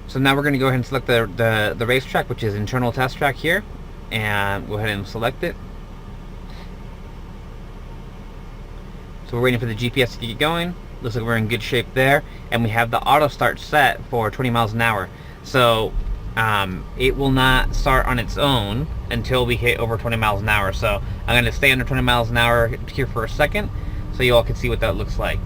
So now we're going to go ahead and select the racetrack, which is internal test track here, and go ahead and select it. So we're waiting for the GPS to get going. Looks like we're in good shape there, and we have the auto start set for 20 miles an hour. So it will not start on its own until we hit over 20 miles an hour. So I'm going to stay under 20 miles an hour here for a second so you all can see what that looks like.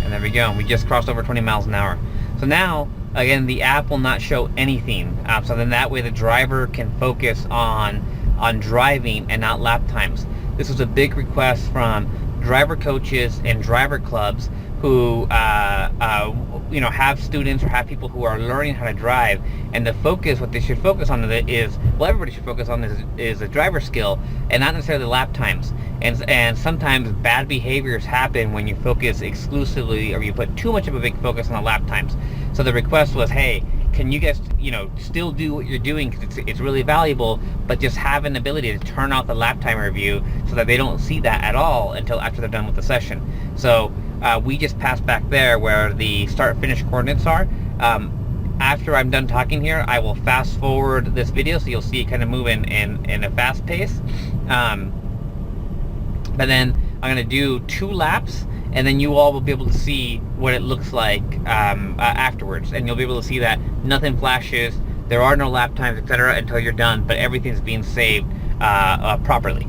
And there we go. We just crossed over 20 miles an hour. So now, again, the app will not show anything. So then that way the driver can focus on driving and not lap times. This was a big request from driver coaches and driver clubs who have students or have people who are learning how to drive, and the focus, what they should focus on is, well, everybody should focus on is a driver skill and not necessarily lap times. And sometimes bad behaviors happen when you focus exclusively, or you put too much of a big focus on the lap times. So the request was, hey, can you guys still do what you're doing, because it's really valuable, but just have an ability to turn off the lap time review so that they don't see that at all until after they're done with the session. So we just passed back there where the start finish coordinates are. After I'm done talking here, I will fast forward this video so you'll see it kind of moving in a fast pace. But then I'm going to do 2 laps, and then you all will be able to see what it looks like afterwards. And you'll be able to see that nothing flashes, there are no lap times, etc. until you're done, but everything's being saved properly.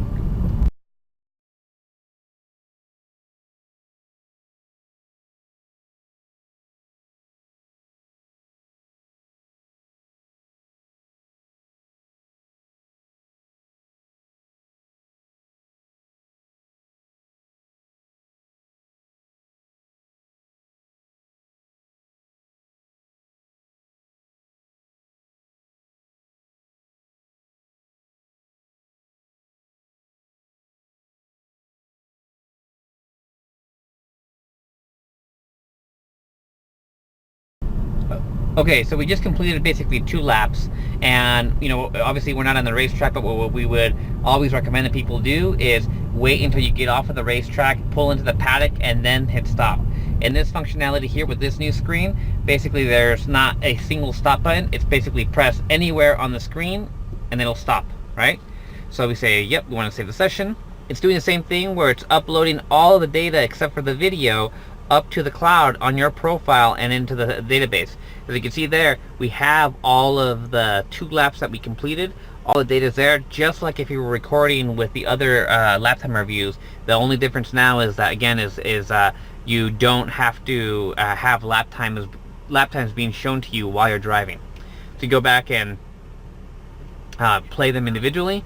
Okay, so we just completed basically 2 laps, and obviously we're not on the racetrack, but what we would always recommend that people do is wait until you get off of the racetrack, pull into the paddock, and then hit stop. In this functionality here with this new screen, basically there's not a single stop button. It's basically press anywhere on the screen and it'll stop, right? So we say, yep, we want to save the session. It's doing the same thing where it's uploading all of the data except for the video up to the cloud on your profile and into the database. As you can see there, we have all of the 2 laps that we completed. All the data is there, just like if you were recording with the other lap time reviews. The only difference now is that, again, is you don't have to have lap times being shown to you while you're driving. To go back and play them individually,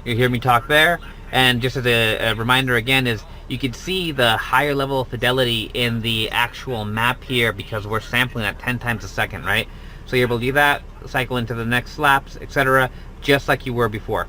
you hear me talk there. And just as a reminder again, is you can see the higher level of fidelity in the actual map here because we're sampling at 10 times a second, right? So you're able to do that, cycle into the next laps, etc., just like you were before.